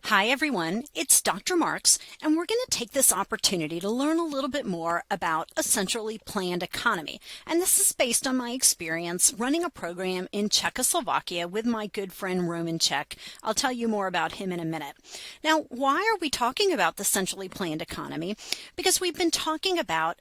Hi everyone, it's Dr. Marks, and we're going to take this opportunity to learn a little bit more about a centrally planned economy. And this is based on my experience running a program in Czechoslovakia with my good friend Roman Czech. I'll tell you more about him in a minute. Now, why are we talking about the centrally planned economy? Because we've been talking about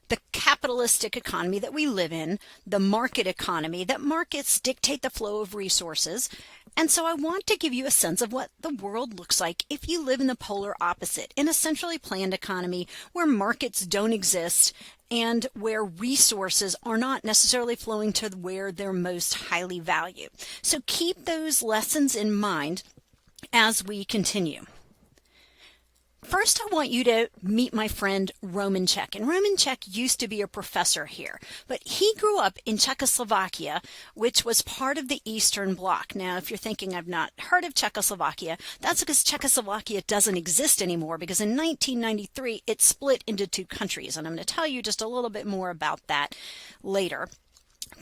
the capitalistic economy that we live in, the market economy, that markets dictate the flow of resources. And so I want to give you a sense of what the world looks like if you live in the polar opposite, in a centrally planned economy where markets don't exist and where resources are not necessarily flowing to where they're most highly valued. So keep those lessons in mind as we continue. First, I want you to meet my friend Roman Czech. And Roman Czech used to be a professor here, but he grew up in Czechoslovakia, which was part of the Eastern Bloc. Now, if you're thinking I've not heard of Czechoslovakia, that's because Czechoslovakia doesn't exist anymore, because in 1993, it split into two countries. And I'm going to tell you just a little bit more about that later.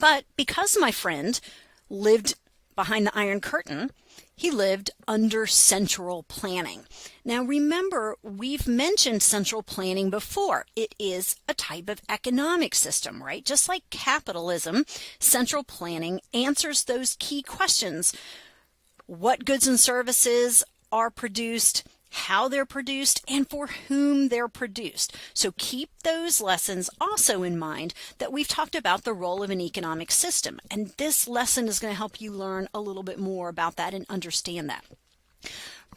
But because my friend lived behind the Iron Curtain, he lived under central planning. Now remember, we've mentioned central planning before. It is a type of economic system, right? Just like capitalism, central planning answers those key questions. What goods and services are produced, how they're produced, and for whom they're produced. So keep those lessons also in mind that we've talked about the role of an economic system. And this lesson is going to help you learn a little bit more about that and understand that.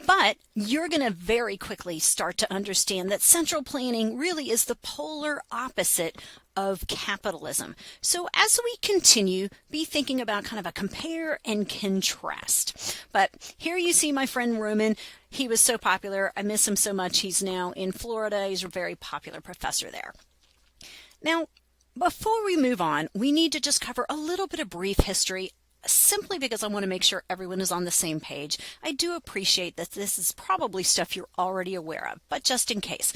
But you're going to very quickly start to understand that central planning really is the polar opposite of capitalism. So as we continue, be thinking about kind of a compare and contrast. But here you see my friend Roman. He was so popular. I miss him so much. He's now in Florida. He's a very popular professor there. Now, before we move on, we need to just cover a little bit of brief history, simply because I want to make sure everyone is on the same page. I do appreciate that this is probably stuff you're already aware of, but just in case.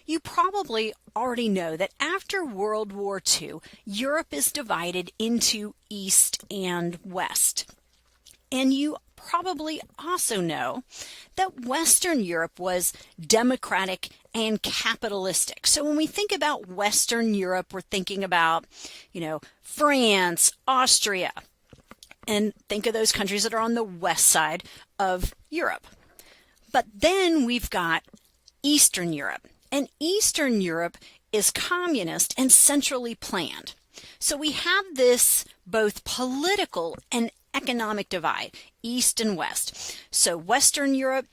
You probably already know that after World War II, Europe is divided into East and West. And you probably also know that Western Europe was democratic and capitalistic. So when we think about Western Europe, we're thinking about, France, Austria, and think of those countries that are on the west side of Europe. But then we've got Eastern Europe. And Eastern Europe is communist and centrally planned. So we have this both political and economic divide, East and West. So Western Europe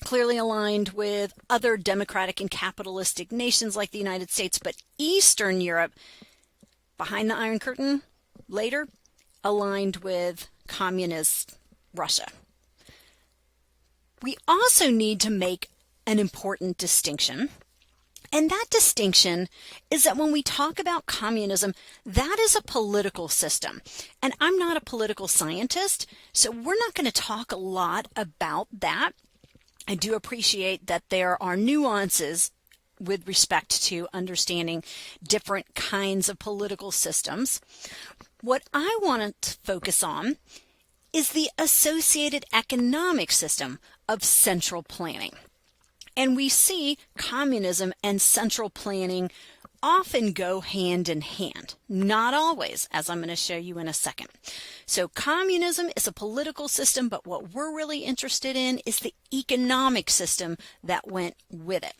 clearly aligned with other democratic and capitalistic nations like the United States, but Eastern Europe, behind the Iron Curtain, later, aligned with communist Russia. We also need to make an important distinction. And that distinction is that when we talk about communism, that is a political system. And I'm not a political scientist, so we're not going to talk a lot about that. I do appreciate that there are nuances with respect to understanding different kinds of political systems. What I want to focus on is the associated economic system of central planning. And we see communism and central planning often go hand in hand. Not always, as I'm going to show you in a second. So communism is a political system, but what we're really interested in is the economic system that went with it.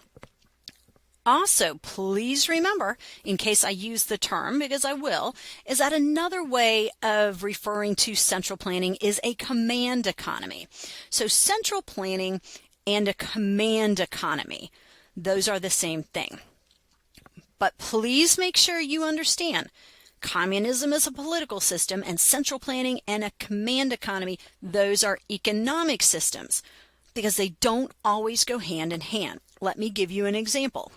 Also, please remember, in case I use the term, because I will, is that another way of referring to central planning is a command economy. So central planning and a command economy, those are the same thing. But please make sure you understand, communism is a political system, and central planning and a command economy, those are economic systems, because they don't always go hand in hand. Let me give you an example.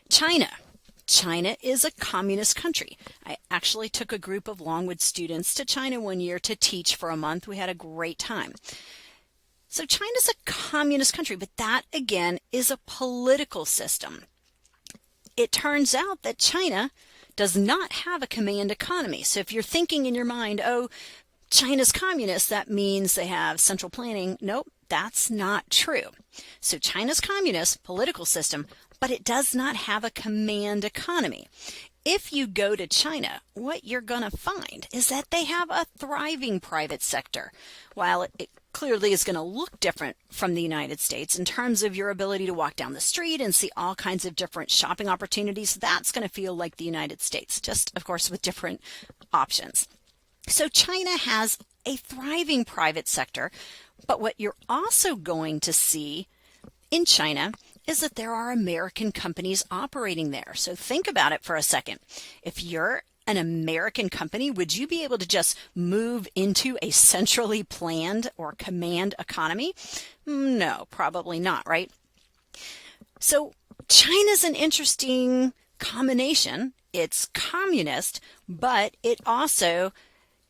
China. China is a communist country. I actually took a group of Longwood students to China one year to teach for a month. We had a great time. So China's a communist country, but that again is a political system. It turns out that China does not have a command economy. So if you're thinking in your mind, oh, China's communist, that means they have central planning. Nope, that's not true. So China's communist political system, but it does not have a command economy. If you go to China, what you're going to find is that they have a thriving private sector. While it clearly is going to look different from the United States in terms of your ability to walk down the street and see all kinds of different shopping opportunities, that's going to feel like the United States, just of course with different options. So China has a thriving private sector, but what you're also going to see in China is that there are American companies operating there. So think about it for a second. If you're an American company, would you be able to just move into a centrally planned or command economy? No, probably not, right? So China's an interesting combination. It's communist, but it also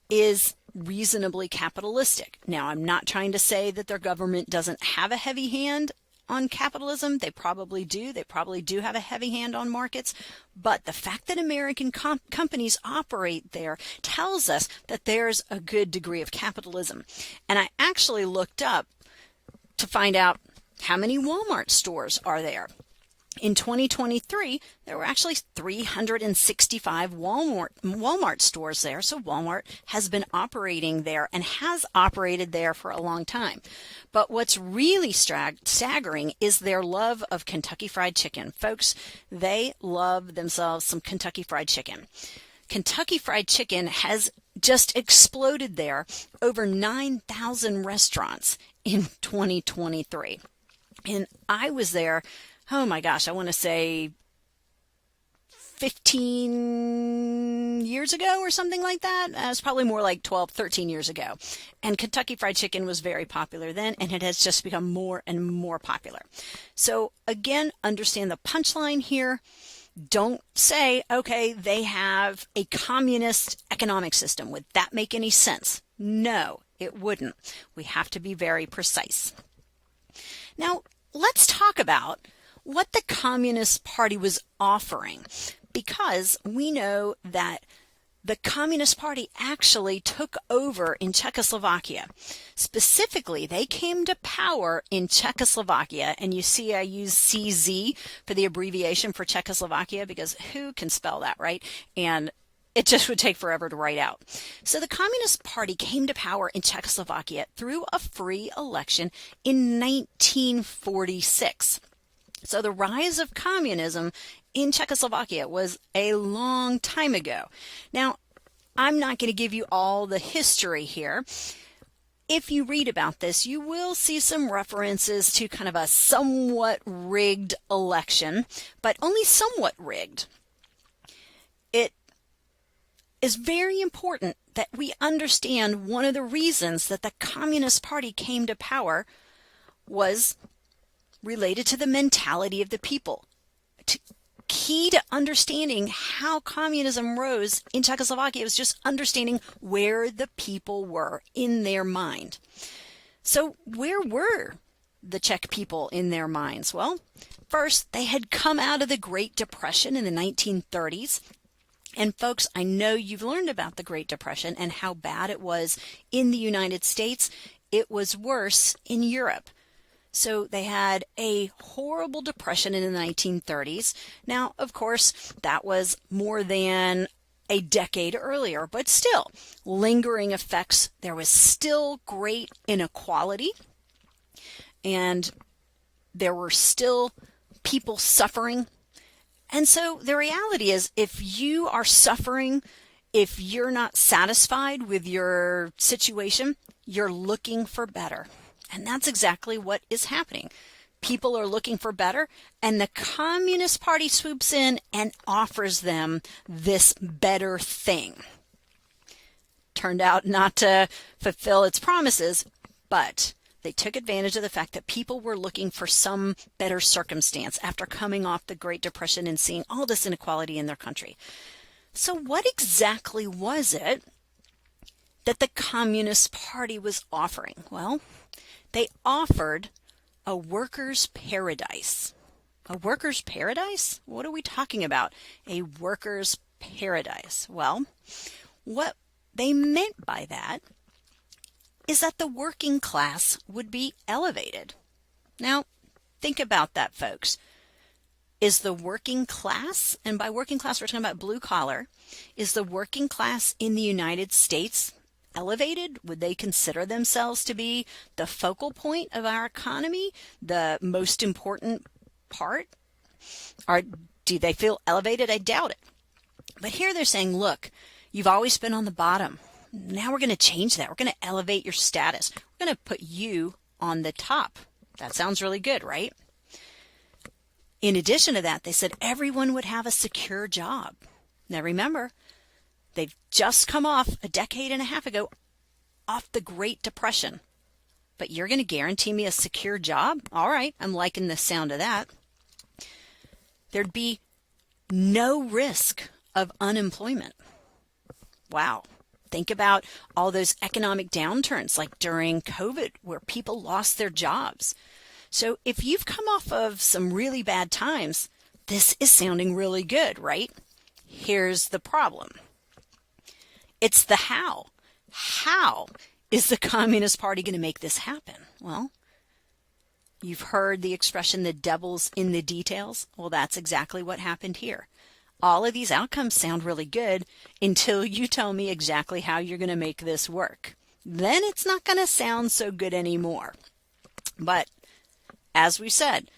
is reasonably capitalistic. Now, I'm not trying to say that their government doesn't have a heavy hand on capitalism. They probably do. They probably do have a heavy hand on markets. But the fact that American companies operate there tells us that there's a good degree of capitalism. And I actually looked up to find out how many Walmart stores are there. In 2023, there were actually 365 Walmart stores there. So Walmart has been operating there and has operated there for a long time. But what's really staggering is their love of Kentucky Fried Chicken. Folks, they love themselves some Kentucky Fried Chicken. Kentucky Fried Chicken has just exploded there, over 9,000 restaurants in 2023. And I was there, oh my gosh, I want to say 15 years ago or something like that. It's probably more like 12, 13 years ago. And Kentucky Fried Chicken was very popular then, and it has just become more and more popular. So again, understand the punchline here. Don't say, okay, they have a communist economic system. Would that make any sense? No, it wouldn't. We have to be very precise. Now, let's talk about what the Communist Party was offering, because we know that the Communist Party actually took over in Czechoslovakia. Specifically, they came to power in Czechoslovakia, and you see I use CZ for the abbreviation for Czechoslovakia because who can spell that, right? And it just would take forever to write out. So the Communist Party came to power in Czechoslovakia through a free election in 1946. So the rise of communism in Czechoslovakia was a long time ago. Now, I'm not going to give you all the history here. If you read about this, you will see some references to kind of a somewhat rigged election, but only somewhat rigged. It is very important that we understand one of the reasons that the Communist Party came to power was related to the mentality of the people. Key to understanding how communism rose in Czechoslovakia was just understanding where the people were in their mind. So where were the Czech people in their minds? Well, first, they had come out of the Great Depression in the 1930s. And folks, I know you've learned about the Great Depression and how bad it was in the United States. It was worse in Europe. So they had a horrible depression in the 1930s. Now, of course, that was more than a decade earlier, but still, lingering effects. There was still great inequality, and there were still people suffering. And so the reality is, if you are suffering, if you're not satisfied with your situation, you're looking for better. And that's exactly what is happening. People are looking for better, and the Communist Party swoops in and offers them this better thing. Turned out not to fulfill its promises, but they took advantage of the fact that people were looking for some better circumstance after coming off the Great Depression and seeing all this inequality in their country. So what exactly was it that the Communist Party was offering? Well, they offered a worker's paradise. A worker's paradise? What are we talking about? A worker's paradise. Well, what they meant by that is that the working class would be elevated. Now, think about that, folks. Is the working class, and by working class we're talking about blue collar, is the working class in the United States elevated? Would they consider themselves to be the focal point of our economy, the most important part? Or do they feel elevated? I doubt it. But here they're saying, look, you've always been on the bottom. Now we're going to change that. We're going to elevate your status. We're going to put you on the top. That sounds really good, right? In addition to that, they said everyone would have a secure job. Now remember, they've just come off a decade and a half ago off the Great Depression. But you're going to guarantee me a secure job? All right, I'm liking the sound of that. There'd be no risk of unemployment. Wow. Think about all those economic downturns like during COVID where people lost their jobs. So if you've come off of some really bad times, this is sounding really good, right? Here's the problem. It's the how. How is the Communist Party going to make this happen? Well, you've heard the expression, the devil's in the details. Well, that's exactly what happened here. All of these outcomes sound really good until you tell me exactly how you're going to make this work. Then it's not going to sound so good anymore. But as we said,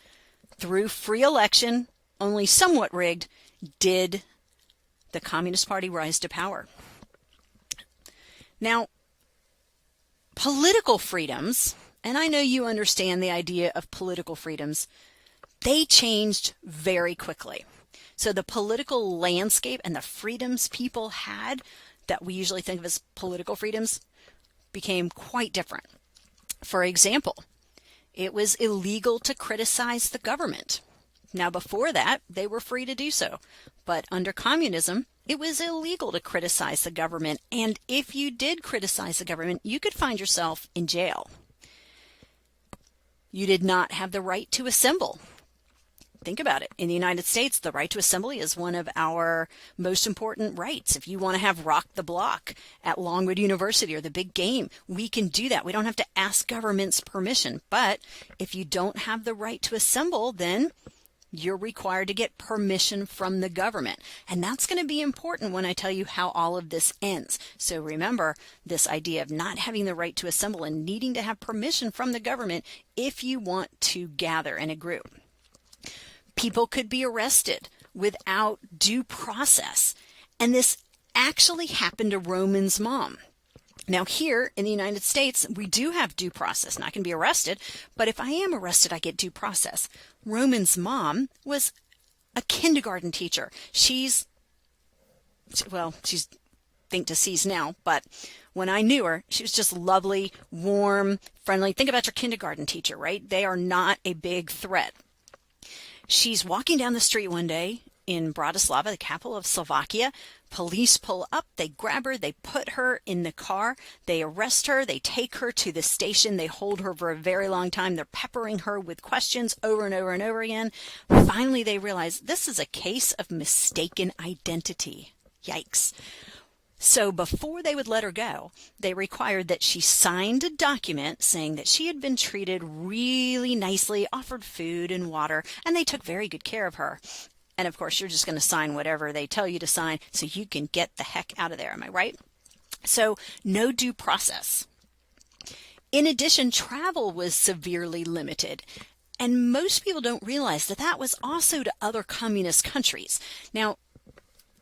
through free election, only somewhat rigged, did the Communist Party rise to power. Now, political freedoms, and I know you understand the idea of political freedoms, they changed very quickly. So the political landscape and the freedoms people had that we usually think of as political freedoms became quite different. For example, it was illegal to criticize the government. Now, before that, they were free to do so. But under communism, it was illegal to criticize the government. And if you did criticize the government, you could find yourself in jail. You did not have the right to assemble. Think about it. In the United States, the right to assembly is one of our most important rights. If you want to have Rock the Block at Longwood University or the big game, we can do that. We don't have to ask government's permission. But if you don't have the right to assemble, then you're required to get permission from the government. And that's going to be important when I tell you how all of this ends. So remember this idea of not having the right to assemble and needing to have permission from the government if you want to gather in a group. People could be arrested without due process. And this actually happened to Roman's mom. Now here in the United States, we do have due process. Not going to be arrested, but if I am arrested, I get due process. Roman's mom was a kindergarten teacher. She's think deceased now, but when I knew her, she was just lovely, warm, friendly. Think about your kindergarten teacher, right? They are not a big threat. She's walking down the street one day in Bratislava, the capital of Slovakia. Police pull up, they grab her, they put her in the car, they arrest her, they take her to the station, they hold her for a very long time. They're peppering her with questions over and over and over again. Finally, they realize this is a case of mistaken identity. Yikes. So before they would let her go, they required that she signed a document saying that she had been treated really nicely, offered food and water, and they took very good care of her. And of course, you're just going to sign whatever they tell you to sign so you can get the heck out of there. Am I right? So no due process. In addition, travel was severely limited. And most people don't realize that that was also to other communist countries. Now,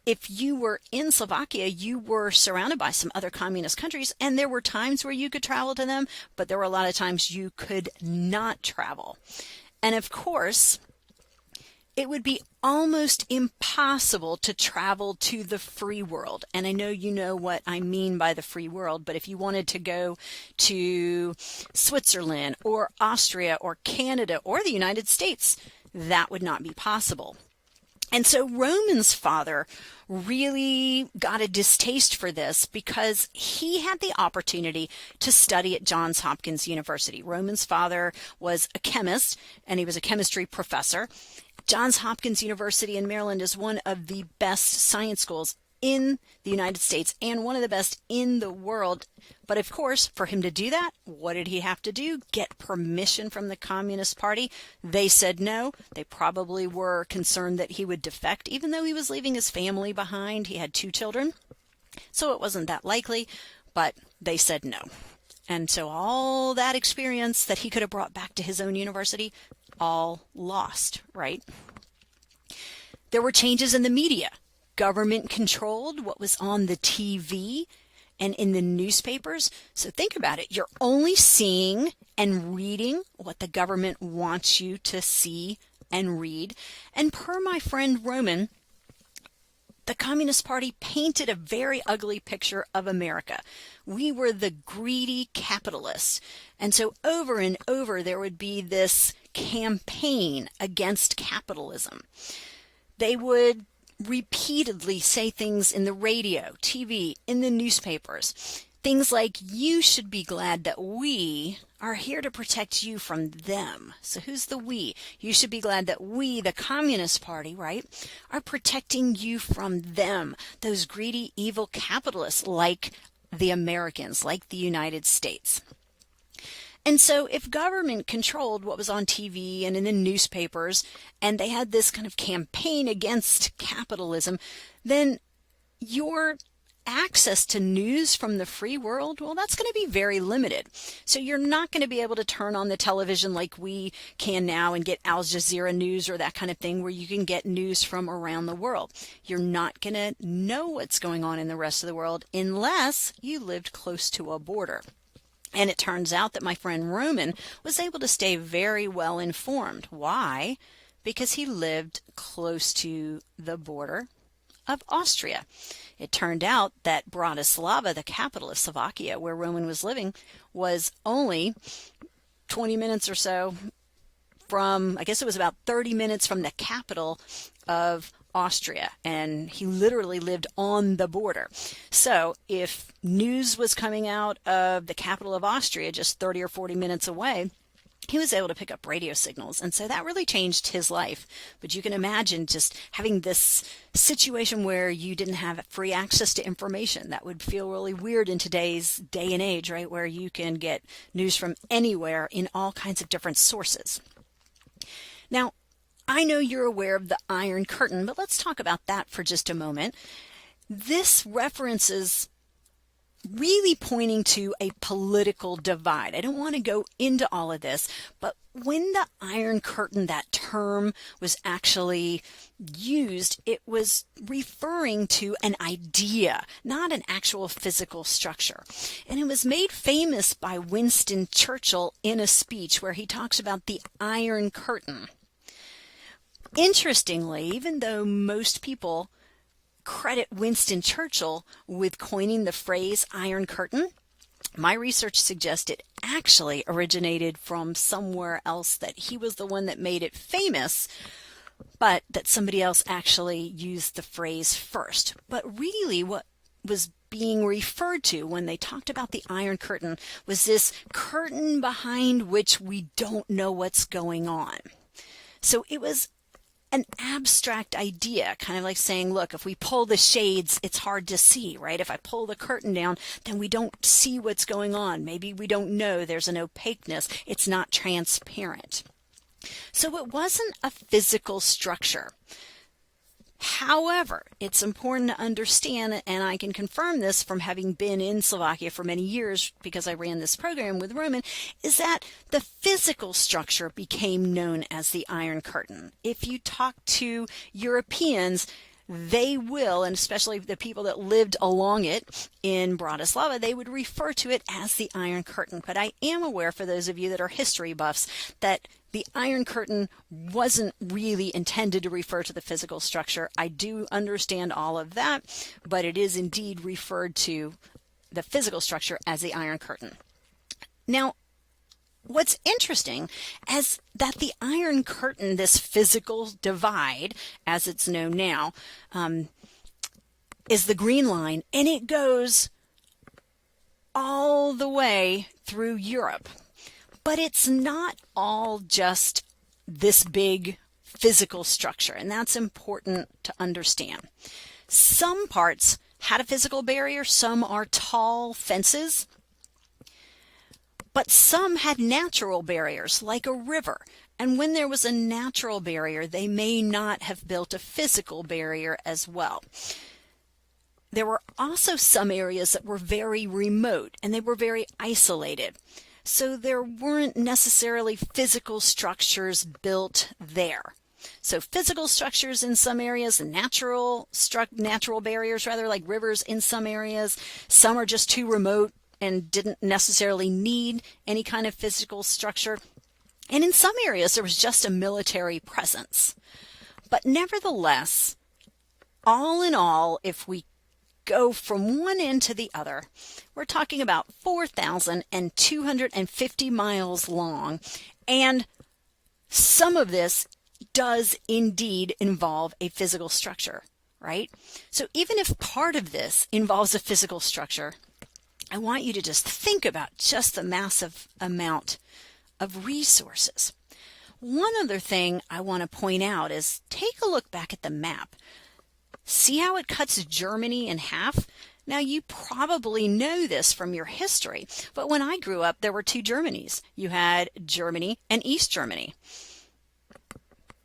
if you were in Slovakia, you were surrounded by some other communist countries, and there were times where you could travel to them, but there were a lot of times you could not travel. And of course, it would be almost impossible to travel to the free world. And I know you know what I mean by the free world, but if you wanted to go to Switzerland or Austria or Canada or the United States, that would not be possible. And so Roman's father really got a distaste for this because he had the opportunity to study at Johns Hopkins University. Roman's father was a chemist, and he was a chemistry professor. Johns Hopkins University in Maryland is one of the best science schools in the United States and one of the best in the world. But of course, for him to do that, what did he have to do? Get permission from the Communist Party. They said no. They probably were concerned that he would defect, even though he was leaving his family behind. He had 2 children, so it wasn't that likely, but they said no. And so all that experience that he could have brought back to his own university, all lost, right? There were changes in the media. Government controlled what was on the TV and in the newspapers. So think about it. You're only seeing and reading what the government wants you to see and read. And per my friend Roman, the Communist Party painted a very ugly picture of America. We were the greedy capitalists. And so over and over there would be this campaign against capitalism. They would repeatedly say things in the radio, TV, in the newspapers. Things like, you should be glad that we are here to protect you from them. So who's the we? You should be glad that we, the Communist Party, right, are protecting you from them, those greedy, evil capitalists like the Americans, like the United States. And so if government controlled what was on TV and in the newspapers, and they had this kind of campaign against capitalism, then your access to news from the free world, well, that's going to be very limited. So you're not going to be able to turn on the television like we can now and get Al Jazeera news or that kind of thing where you can get news from around the world. You're not going to know what's going on in the rest of the world unless you lived close to a border. And it turns out that my friend Roman was able to stay very well informed. Why? Because he lived close to the border of Austria. It turned out that Bratislava, the capital of Slovakia, where Roman was living, was only 20 minutes or so from, I guess it was about 30 minutes from the capital of Austria, and he literally lived on the border. So if news was coming out of the capital of Austria just 30 or 40 minutes away, he was able to pick up radio signals, and so that really changed his life. But you can imagine just having this situation where you didn't have free access to information. That would feel really weird in today's day and age, right, where you can get news from anywhere in all kinds of different sources. Now, I know you're aware of the Iron Curtain, but let's talk about that for just a moment. This references really pointing to a political divide. I don't want to go into all of this, but when the Iron Curtain, that term, was actually used, it was referring to an idea, not an actual physical structure. And it was made famous by Winston Churchill in a speech where he talks about the Iron Curtain. Interestingly, even though most people credit Winston Churchill with coining the phrase Iron Curtain, my research suggests it actually originated from somewhere else, that he was the one that made it famous, but that somebody else actually used the phrase first. But really what was being referred to when they talked about the Iron Curtain was this curtain behind which we don't know what's going on. So it was an abstract idea, kind of like saying, look, if we pull the shades, it's hard to see, right? If I pull the curtain down, then we don't see what's going on. Maybe we don't know. There's an opaqueness. It's not transparent. So it wasn't a physical structure. However, it's important to understand, and I can confirm this from having been in Slovakia for many years because I ran this program with Roman, is that the physical structure became known as the Iron Curtain. If you talk to Europeans, they will, and especially the people that lived along it in Bratislava, they would refer to it as the Iron Curtain. But I am aware, for those of you that are history buffs, that the Iron Curtain wasn't really intended to refer to the physical structure. I do understand all of that, but it is indeed referred to the physical structure as the Iron Curtain. Now, what's interesting is that the Iron Curtain, this physical divide, as it's known now, is the green line, and it goes all the way through Europe. But it's not all just this big physical structure, and that's important to understand. Some parts had a physical barrier, some are tall fences, but some had natural barriers like a river. And when there was a natural barrier, they may not have built a physical barrier as well. There were also some areas that were very remote and they were very isolated. So there weren't necessarily physical structures built there. So physical structures in some areas, natural barriers rather, like rivers in some areas. Some are just too remote and didn't necessarily need any kind of physical structure. And in some areas, there was just a military presence. But nevertheless, all in all, if we go from one end to the other, we're talking about 4,250 miles long. And some of this does indeed involve a physical structure, right? So even if part of this involves a physical structure, I want you to just think about just the massive amount of resources. One other thing I want to point out is take a look back at the map. See how it cuts Germany in half? Now, you probably know this from your history, but when I grew up, there were two Germanys. You had Germany and East Germany.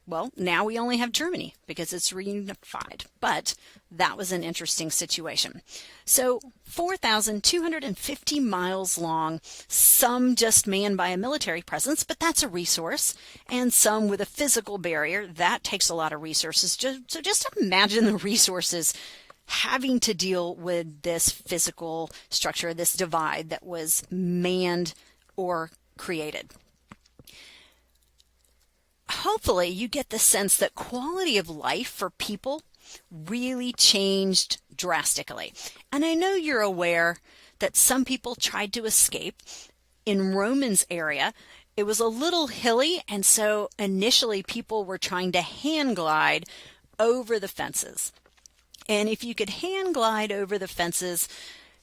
Well, now we only have Germany because it's reunified, but that was an interesting situation. So 4,250 miles long, some just manned by a military presence, but that's a resource, and some with a physical barrier. That takes a lot of resources. So just imagine the resources having to deal with this physical structure, this divide that was manned or created. Hopefully you get the sense that quality of life for people really changed drastically. And I know you're aware that some people tried to escape. In Roman's area, it was a little hilly, and so initially people were trying to hand glide over the fences. And if you could hand glide over the fences,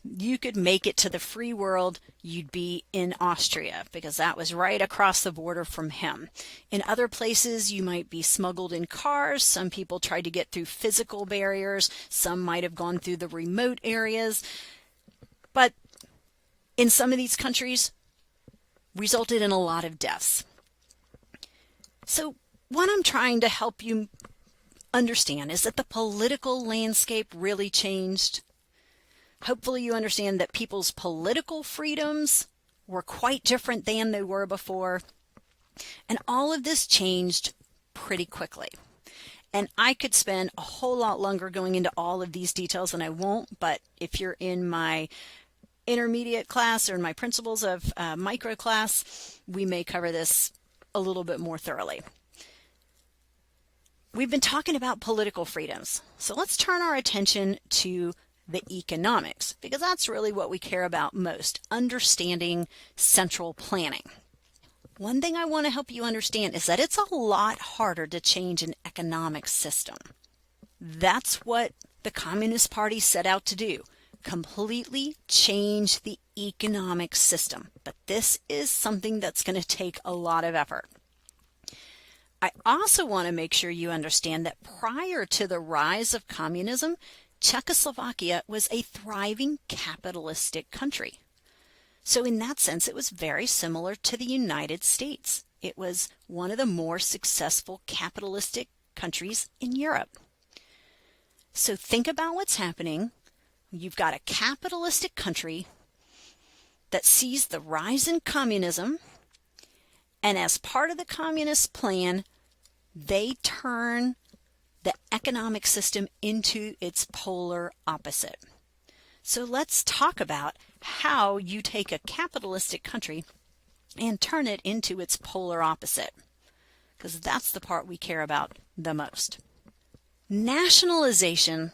you could make it to the free world. You'd be in Austria because that was right across the border from him. In other places, you might be smuggled in cars. Some people tried to get through physical barriers. Some might have gone through the remote areas. But in some of these countries, resulted in a lot of deaths. So what I'm trying to help you understand is that the political landscape really changed. Hopefully you understand that people's political freedoms were quite different than they were before. And all of this changed pretty quickly. And I could spend a whole lot longer going into all of these details, and I won't. But if you're in my intermediate class or in my principles of micro class, we may cover this a little bit more thoroughly. We've been talking about political freedoms. So let's turn our attention to the economics, because that's really what we care about most, understanding central planning. One thing I want to help you understand is that it's a lot harder to change an economic system. That's what the Communist Party set out to do, completely change the economic system. But this is something that's going to take a lot of effort. I also want to make sure you understand that prior to the rise of communism, Czechoslovakia was a thriving capitalistic country. So in that sense, it was very similar to the United States. It was one of the more successful capitalistic countries in Europe. So think about what's happening. You've got a capitalistic country that sees the rise in communism, and as part of the communist plan, they turn the economic system into its polar opposite. So let's talk about how you take a capitalistic country and turn it into its polar opposite, because that's the part we care about the most. Nationalization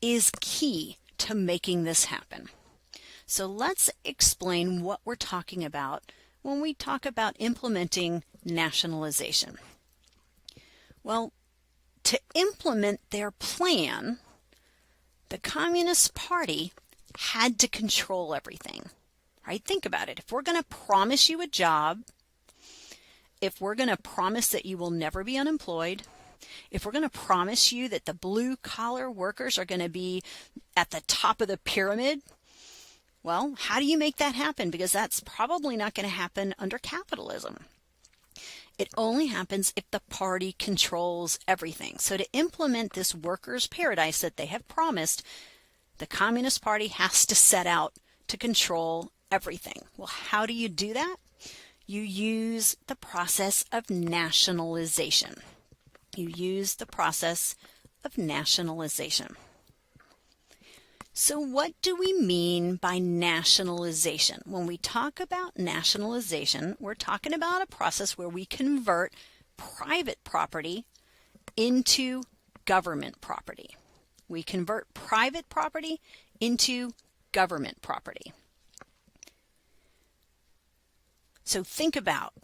is key to making this happen. So let's explain what we're talking about when we talk about implementing nationalization. Well, to implement their plan, the Communist Party had to control everything, right? Think about it. If we're going to promise you a job, if we're going to promise that you will never be unemployed, If we're going to promise you that the blue-collar workers are going to be at the top of the pyramid, well, how do you make that happen? Because that's probably not going to happen under capitalism. It only happens if the party controls everything. So to implement this workers' paradise that they have promised, the Communist Party has to set out to control everything. Well, how do you do that? You use the process of nationalization. You use the process of nationalization. So what do we mean by nationalization? When we talk about nationalization, we're talking about a process where we convert private property into government property. We convert private property into government property. So think about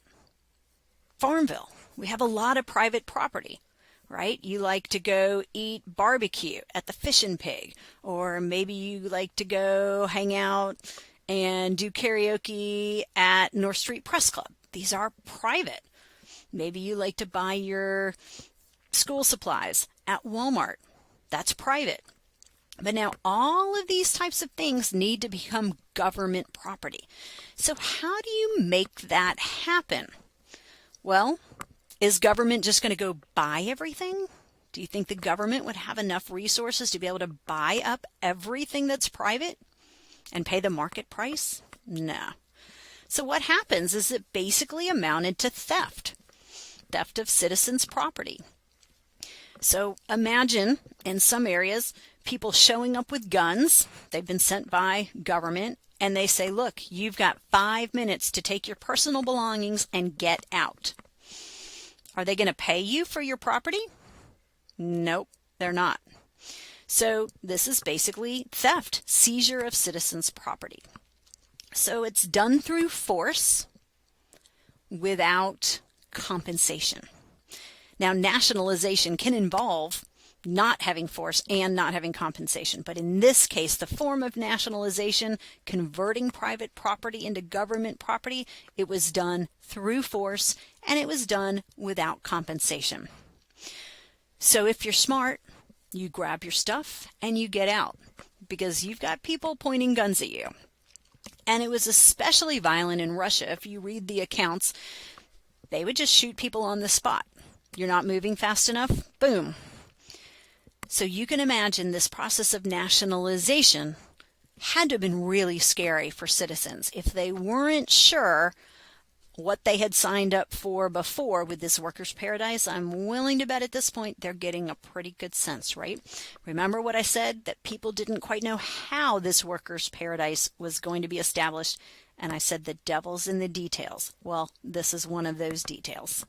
Farmville. We have a lot of private property, right? You like to go eat barbecue at the Fish and Pig, or maybe you like to go hang out and do karaoke at North Street Press Club. These are private. Maybe you like to buy your school supplies at Walmart. That's private. But now all of these types of things need to become government property. So how do you make that happen? Well, is government just going to go buy everything? Do you think the government would have enough resources to be able to buy up everything that's private and pay the market price? No. So what happens is it basically amounted to theft of citizens' property. So imagine in some areas, people showing up with guns. They've been sent by government, and they say, look, you've got 5 minutes to take your personal belongings and get out. Are they going to pay you for your property? Nope, they're not. So this is basically theft, seizure of citizens' property. So it's done through force without compensation. Now, nationalization can involve not having force and not having compensation. But in this case, the form of nationalization, converting private property into government property, it was done through force and it was done without compensation. So if you're smart, you grab your stuff and you get out because you've got people pointing guns at you. And it was especially violent in Russia. If you read the accounts, they would just shoot people on the spot. You're not moving fast enough, boom. So you can imagine this process of nationalization had to have been really scary for citizens. If they weren't sure what they had signed up for before with this workers' paradise, I'm willing to bet at this point they're getting a pretty good sense, right? Remember what I said, that people didn't quite know how this workers' paradise was going to be established, and I said the devil's in the details. Well, this is one of those details.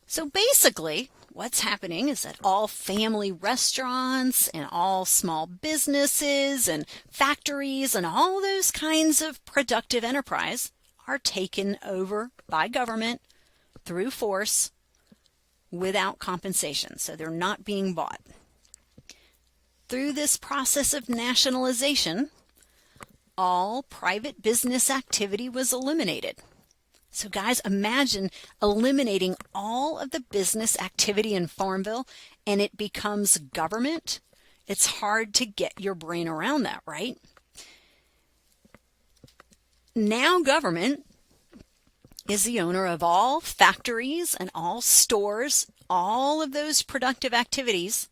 So basically, what's happening is that all family restaurants and all small businesses and factories and all those kinds of productive enterprise are taken over by government through force without compensation. So they're not being bought. Through this process of nationalization, all private business activity was eliminated. So guys, imagine eliminating all of the business activity in Farmville and it becomes government. It's hard to get your brain around that, right? Now government is the owner of all factories and all stores. All of those productive activities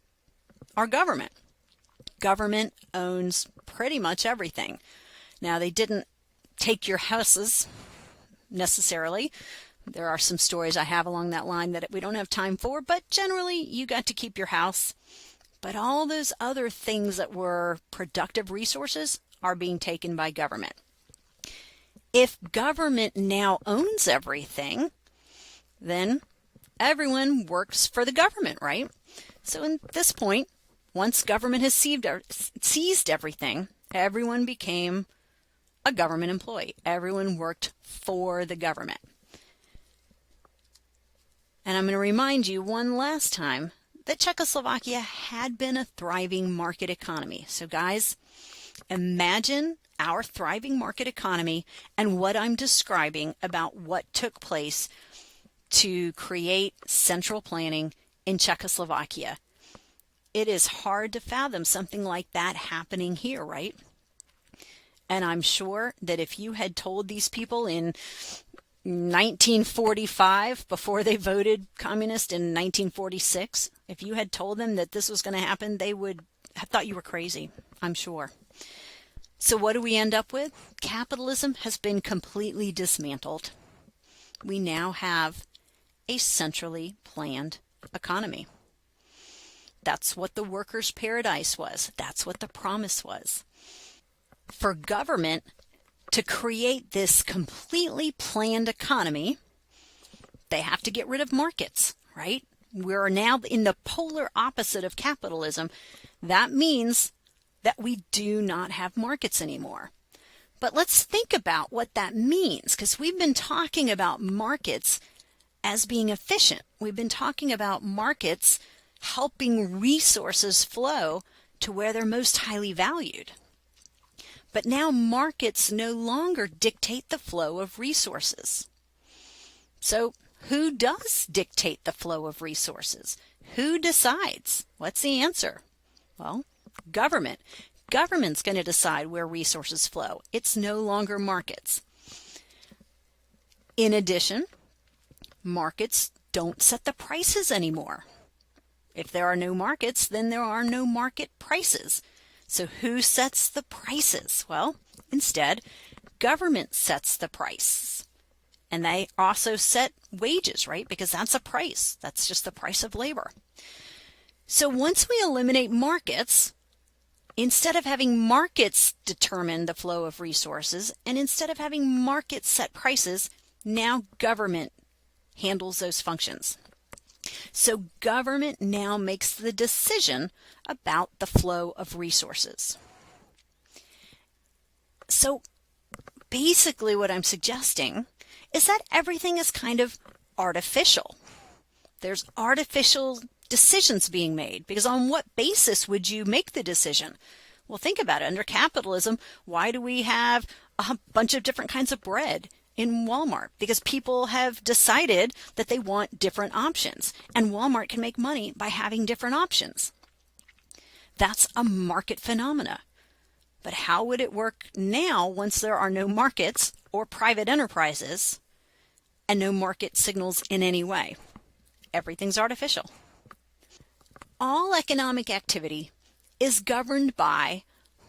are government. Government owns pretty much everything. Now they didn't take your houses necessarily. There are some stories I have along that line that we don't have time for, but generally you got to keep your house. But all those other things that were productive resources are being taken by government. If government now owns everything, then everyone works for the government, right? So at this point, once government has seized everything, everyone became a government employee. Everyone worked for the government. And I'm going to remind you one last time that Czechoslovakia had been a thriving market economy. So guys, imagine our thriving market economy and what I'm describing about what took place to create central planning in Czechoslovakia. It is hard to fathom something like that happening here, right? And I'm sure that if you had told these people in 1945, before they voted communist in 1946, if you had told them that this was going to happen, they would have thought you were crazy, I'm sure. So what do we end up with? Capitalism has been completely dismantled. We now have a centrally planned economy. That's what the workers' paradise was. That's what the promise was. For government to create this completely planned economy, they have to get rid of markets, right? We're now in the polar opposite of capitalism. That means that we do not have markets anymore. But let's think about what that means, because we've been talking about markets as being efficient. We've been talking about markets helping resources flow to where they're most highly valued. But now markets no longer dictate the flow of resources. So who does dictate the flow of resources? Who decides? What's the answer? Well, government. Government's going to decide where resources flow. It's no longer markets. In addition, markets don't set the prices anymore. If there are no markets, then there are no market prices. So who sets the prices? Well, instead, government sets the price. And they also set wages, right? Because that's a price. That's just the price of labor. So once we eliminate markets, instead of having markets determine the flow of resources, and instead of having markets set prices, now government handles those functions. So government now makes the decision about the flow of resources. So basically what I'm suggesting is that everything is kind of artificial. There's artificial decisions being made, because on what basis would you make the decision? Well, think about it. Under capitalism, why do we have a bunch of different kinds of bread in Walmart? Because people have decided that they want different options, and Walmart can make money by having different options. That's a market phenomena. But how would it work now once there are no markets or private enterprises and no market signals in any way? Everything's artificial. All economic activity is governed by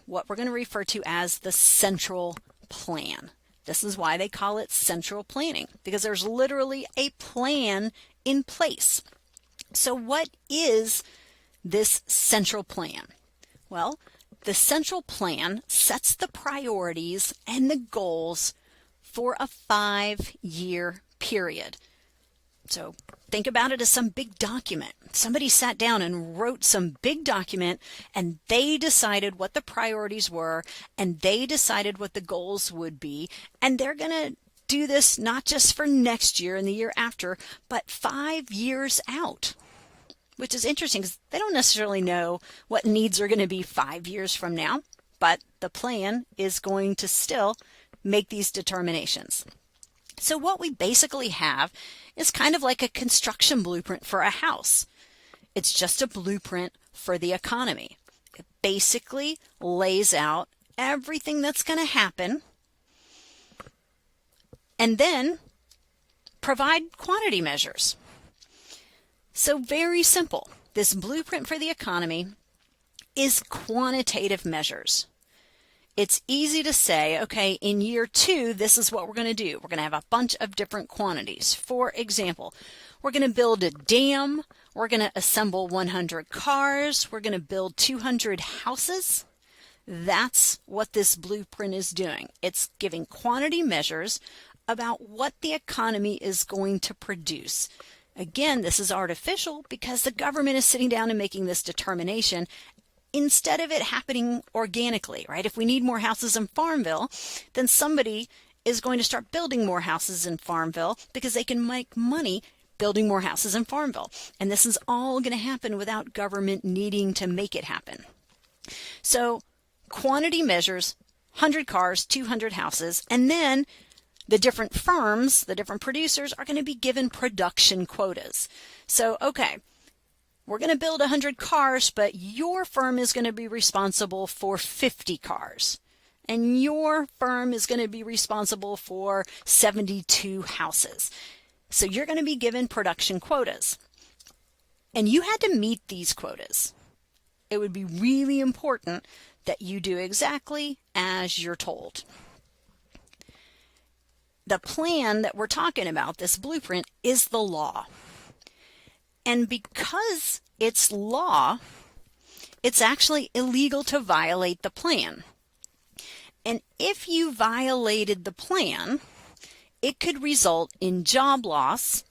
what we're going to refer to as the central plan. This is why they call it central planning, because there's literally a plan in place. So what is this central plan? Well, the central plan sets the priorities and the goals for a 5-year period. So think about it as some big document. Somebody sat down and wrote some big document, and they decided what the priorities were, and they decided what the goals would be, and they're going to do this not just for next year and the year after, but 5 years out, which is interesting because they don't necessarily know what needs are going to be 5 years from now, but the plan is going to still make these determinations. So what we basically have is kind of like a construction blueprint for a house. It's just a blueprint for the economy. It basically lays out everything that's going to happen and then provide quantity measures. So very simple. This blueprint for the economy is quantitative measures. It's easy to say, okay, in year 2, this is what we're going to do. We're going to have a bunch of different quantities. For example, we're going to build a dam. We're going to assemble 100 cars. We're going to build 200 houses. That's what this blueprint is doing. It's giving quantity measures about what the economy is going to produce. Again, this is artificial because the government is sitting down and making this determination instead of it happening organically, right? If we need more houses in Farmville, then somebody is going to start building more houses in Farmville because they can make money building more houses in Farmville. And this is all going to happen without government needing to make it happen. So quantity measures, 100 cars, 200 houses, and then the different firms, the different producers are going to be given production quotas. So, okay, we're going to build 100 cars, but your firm is going to be responsible for 50 cars. And your firm is going to be responsible for 72 houses. So you're going to be given production quotas. And you had to meet these quotas. It would be really important that you do exactly as you're told. The plan that we're talking about, this blueprint, is the law. And because it's law, it's actually illegal to violate the plan. And if you violated the plan, it could result in job loss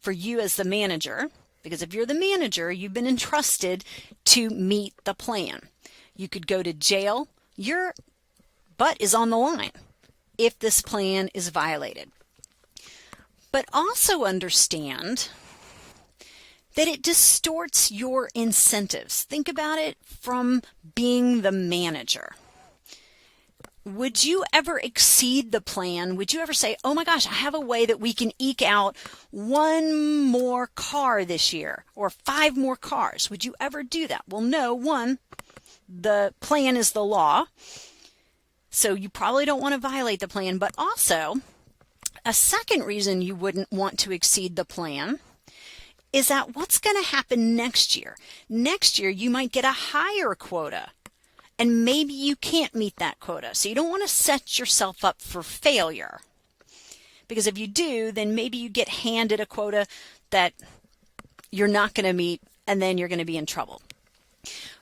for you as the manager, because if you're the manager, you've been entrusted to meet the plan. You could go to jail. Your butt is on the line if this plan is violated. But also understand that it distorts your incentives. Think about it from being the manager. Would you ever exceed the plan? Would you ever say, oh my gosh, I have a way that we can eke out 1 more car this year or 5 more cars? Would you ever do that? Well, no. One, the plan is the law. So you probably don't want to violate the plan. But also, a second reason you wouldn't want to exceed the plan is that what's going to happen next year? Next year, you might get a higher quota. And maybe you can't meet that quota. So you don't want to set yourself up for failure. Because if you do, then maybe you get handed a quota that you're not going to meet, and then you're going to be in trouble.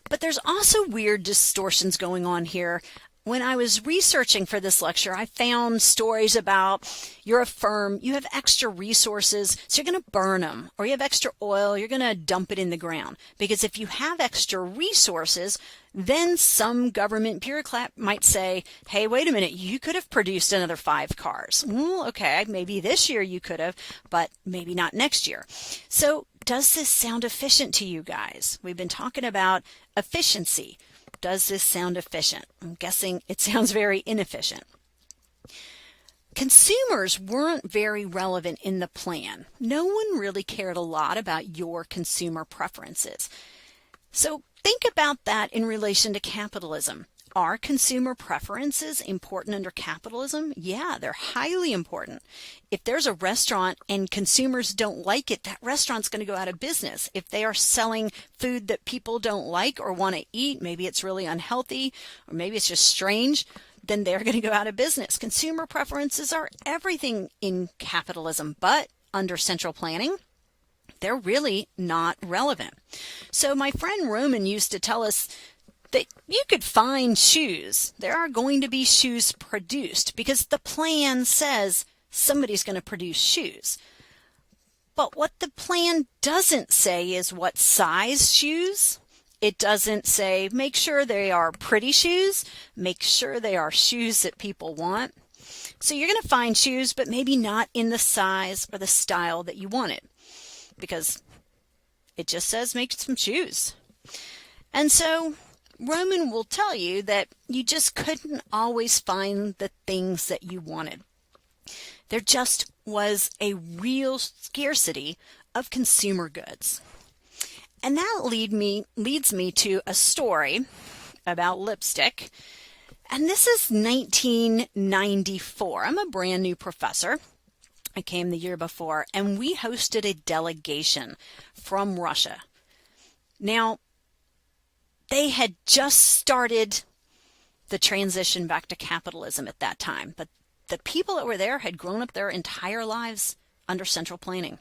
But there's also weird distortions going on here. When I was researching for this lecture, I found stories about you're a firm, you have extra resources, so you're going to burn them. Or you have extra oil, you're going to dump it in the ground. Because if you have extra resources, then some government bureaucrat might say, hey, wait a minute, you could have produced another 5 cars. Well, okay, maybe this year you could have, but maybe not next year. So does this sound efficient to you guys? We've been talking about efficiency. Does this sound efficient? I'm guessing it sounds very inefficient. Consumers weren't very relevant in the plan. No one really cared a lot about your consumer preferences. So think about that in relation to capitalism. Are consumer preferences important under capitalism? Yeah, they're highly important. If there's a restaurant and consumers don't like it, that restaurant's going to go out of business. If they are selling food that people don't like or want to eat, maybe it's really unhealthy, or maybe it's just strange, then they're going to go out of business. Consumer preferences are everything in capitalism, but under central planning, they're really not relevant. So my friend Roman used to tell us that you could find shoes. There are going to be shoes produced because the plan says somebody's going to produce shoes. But what the plan doesn't say is what size shoes. It doesn't say make sure they are pretty shoes, make sure they are shoes that people want. So you're going to find shoes, but maybe not in the size or the style that you wanted because it just says make some shoes. And so Roman will tell you that you just couldn't always find the things that you wanted. There just was a real scarcity of consumer goods. And that leads me to a story about lipstick. And this is 1994. I'm a brand new professor. I came the year before, and we hosted a delegation from Russia. Now, they had just started the transition back to capitalism at that time, but the people that were there had grown up their entire lives under central planning,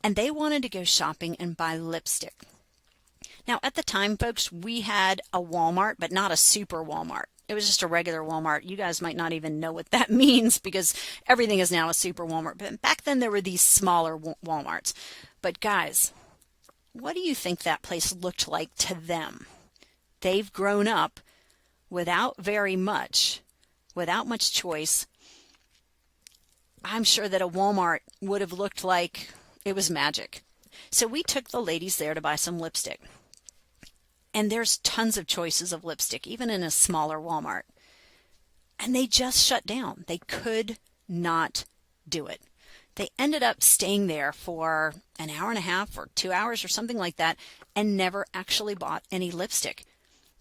and they wanted to go shopping and buy lipstick. Now, at the time, folks, we had a Walmart, but not a super Walmart. It was just a regular Walmart. You guys might not even know what that means because everything is now a super Walmart. But back then, there were these smaller Walmarts. But guys, what do you think that place looked like to them? They've grown up without very much, without much choice. I'm sure that a Walmart would have looked like it was magic. So we took the ladies there to buy some lipstick. And there's tons of choices of lipstick, even in a smaller Walmart. And they just shut down. They could not do it. They ended up staying there for an hour and a half or 2 hours or something like that and never actually bought any lipstick.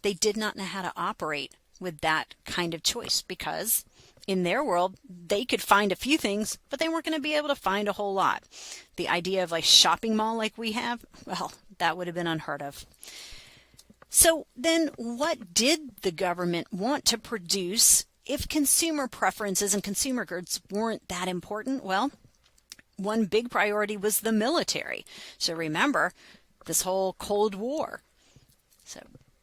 They did not know how to operate with that kind of choice because in their world, they could find a few things, but they weren't going to be able to find a whole lot. The idea of like shopping mall like we have, well, that would have been unheard of. So then what did the government want to produce if consumer preferences and consumer goods weren't that important? Well, one big priority was the military. So remember this whole Cold War. So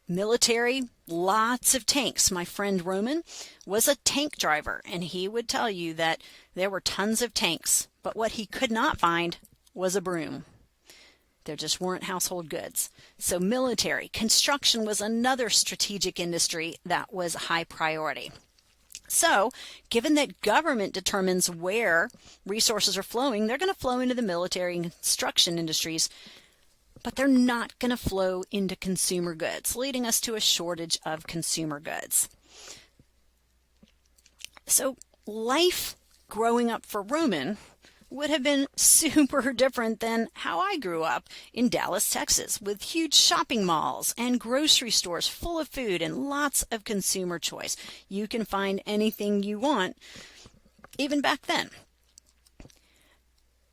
military, lots of tanks. My friend Roman was a tank driver, and he would tell you that there were tons of tanks, but what he could not find was a broom. There just weren't household goods. So military, construction was another strategic industry that was high priority. So, given that government determines where resources are flowing, they're going to flow into the military and construction industries, but they're not going to flow into consumer goods, leading us to a shortage of consumer goods. So, life growing up for Roman would have been super different than how I grew up in Dallas, Texas, with huge shopping malls and grocery stores full of food and lots of consumer choice. You can find anything you want, even back then.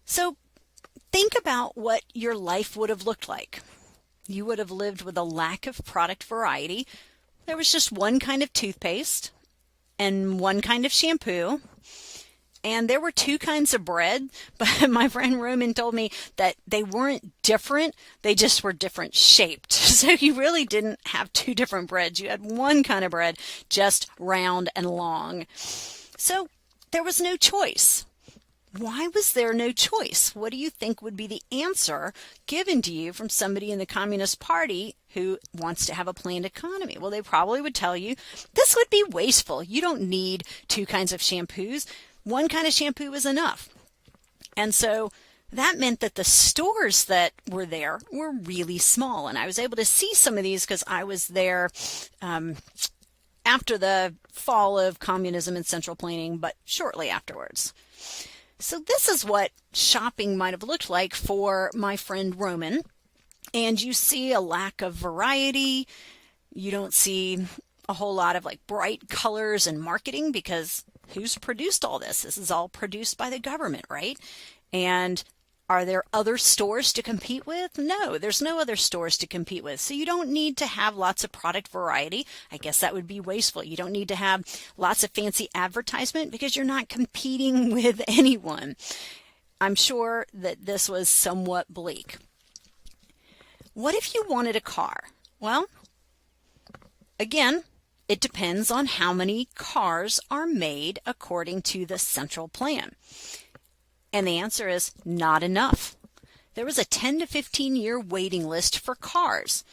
So think about what your life would have looked like. You would have lived with a lack of product variety. There was just one kind of toothpaste and one kind of shampoo. And there were two kinds of bread, but my friend Roman told me that they weren't different, they just were different shaped. So you really didn't have two different breads. You had one kind of bread, just round and long. So there was no choice. Why was there no choice? What do you think would be the answer given to you from somebody in the Communist Party who wants to have a planned economy? Well, they probably would tell you, this would be wasteful. You don't need two kinds of shampoos. One kind of shampoo was enough. And so that meant that the stores that were there were really small. And I was able to see some of these because I was there after the fall of communism and central planning, but shortly afterwards. So this is what shopping might have looked like for my friend Roman. And you see a lack of variety. You don't see a whole lot of like bright colors and marketing because who's produced all this? This is all produced by the government, right? And are there other stores to compete with? No, there's no other stores to compete with. So you don't need to have lots of product variety. I guess that would be wasteful. You don't need to have lots of fancy advertisement because you're not competing with anyone. I'm sure that this was somewhat bleak. What if you wanted a car? Well, again, it depends on how many cars are made according to the central plan. And the answer is not enough. There was a 10 to 15 year waiting list for cars.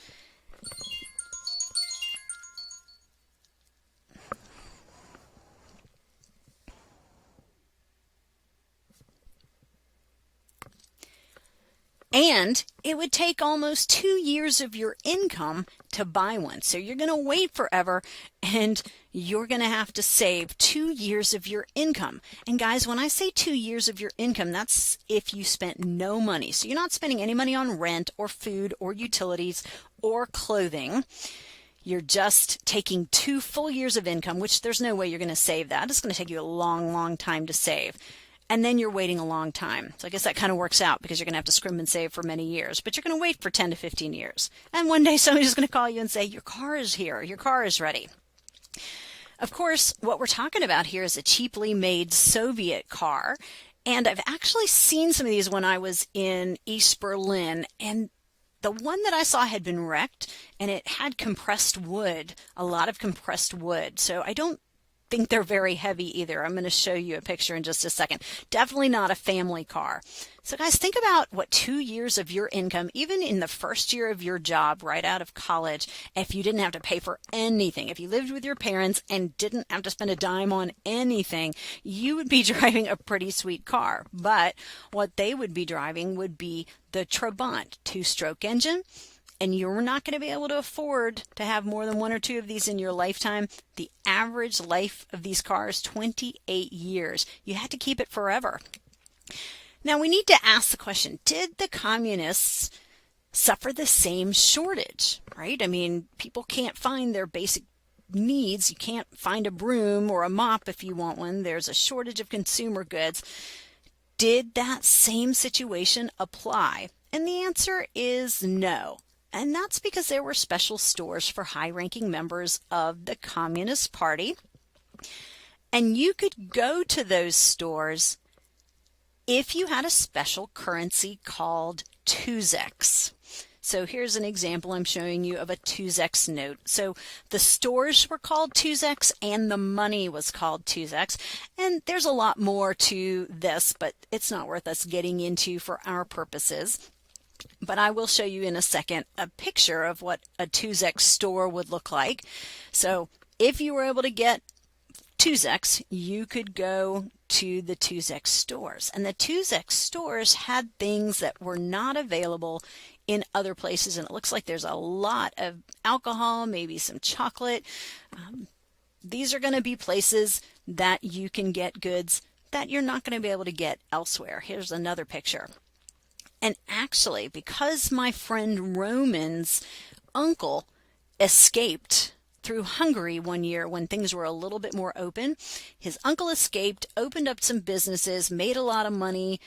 And it would take almost 2 years of your income to buy one. So you're going to wait forever and you're going to have to save 2 years of your income. And guys, when I say 2 years of your income, that's if you spent no money. So you're not spending any money on rent or food or utilities or clothing. You're just taking 2 full years of income, which there's no way you're going to save that. It's going to take you a long, long time to save. And then you're waiting a long time. So I guess that kind of works out because you're going to have to scrimp and save for many years. But you're going to wait for 10 to 15 years. And one day somebody's going to call you and say, your car is here. Your car is ready. Of course, what we're talking about here is a cheaply made Soviet car. And I've actually seen some of these when I was in East Berlin. And the one that I saw had been wrecked and it had compressed wood, a lot of compressed wood. So I don't think they're very heavy either. I'm going to show you a picture in just a second. Definitely not a family car. So guys, think about what 2 years of your income, even in the first year of your job right out of college, if you didn't have to pay for anything, if you lived with your parents and didn't have to spend a dime on anything, you would be driving a pretty sweet car. But what they would be driving would be the Trabant 2-stroke engine. and you're not going to be able to afford to have more than one or two of these in your lifetime, the average life of these cars, 28 years. You had to keep it forever. Now we need to ask the question, did the communists suffer the same shortage, right? I mean, people can't find their basic needs. You can't find a broom or a mop if you want one. There's a shortage of consumer goods. Did that same situation apply? And the answer is no. And that's because there were special stores for high-ranking members of the Communist Party. And you could go to those stores if you had a special currency called Tuzeks. So here's an example I'm showing you of a Tuzeks note. So the stores were called Tuzeks and the money was called Tuzeks. And there's a lot more to this, but it's not worth us getting into for our purposes. But I will show you in a second a picture of what a Tuzek store would look like. So if you were able to get Tuzeks, you could go to the Tuzek stores. And the Tuzek stores had things that were not available in other places. And it looks like there's a lot of alcohol, maybe some chocolate. These are going to be places that you can get goods that you're not going to be able to get elsewhere. Here's another picture. And actually, because my friend Roman's uncle escaped through Hungary one year when things were a little bit more open, his uncle escaped, opened up some businesses, made a lot of money,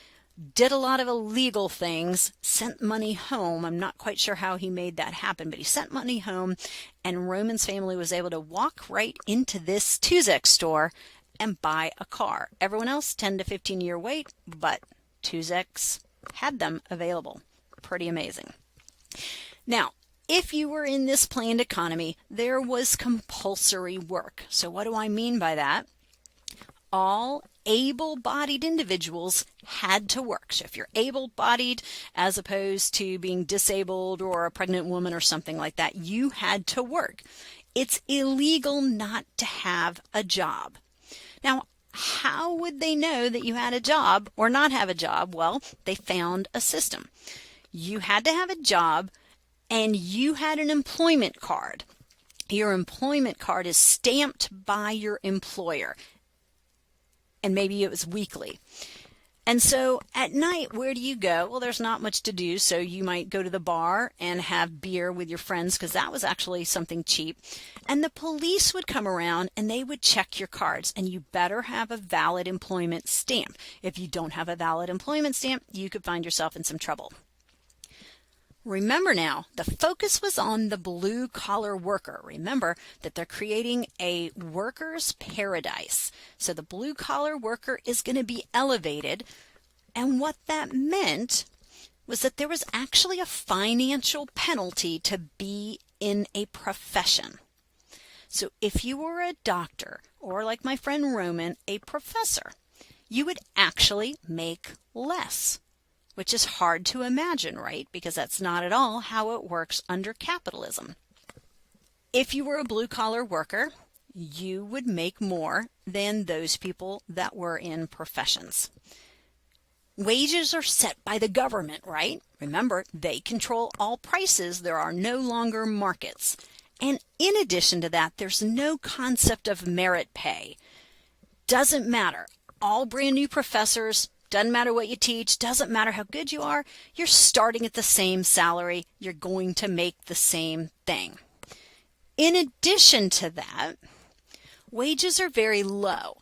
did a lot of illegal things, sent money home. I'm not quite sure how he made that happen, but he sent money home, and Roman's family was able to walk right into this Tuzek store and buy a car. Everyone else, 10 to 15 year wait, but Tuzeks had them available. Pretty amazing. Now, if you were in this planned economy, there was compulsory work. So what do I mean by that? All able-bodied individuals had to work. So if you're able-bodied as opposed to being disabled or a pregnant woman or something like that, you had to work. It's illegal not to have a job. Now, how would they know that you had a job or not have a job? Well, they found a system. You had to have a job and you had an employment card. Your employment card is stamped by your employer. And maybe it was weekly. And so at night, where do you go? Well, there's not much to do, so you might go to the bar and have beer with your friends because that was actually something cheap. And the police would come around and they would check your cards, and you better have a valid employment stamp. If you don't have a valid employment stamp, you could find yourself in some trouble. Remember now, the focus was on the blue-collar worker. Remember that they're creating a worker's paradise. So the blue-collar worker is going to be elevated. And what that meant was that there was actually a financial penalty to be in a profession. So if you were a doctor, or like my friend Roman, a professor, you would actually make less. Which is hard to imagine, right? Because that's not at all how it works under capitalism. If you were a blue-collar worker, you would make more than those people that were in professions. Wages are set by the government, right? Remember, they control all prices. There are no longer markets. And in addition to that, there's no concept of merit pay. Doesn't matter. All brand new professors, doesn't matter what you teach, doesn't matter how good you are, you're starting at the same salary, you're going to make the same thing. In addition to that, wages are very low.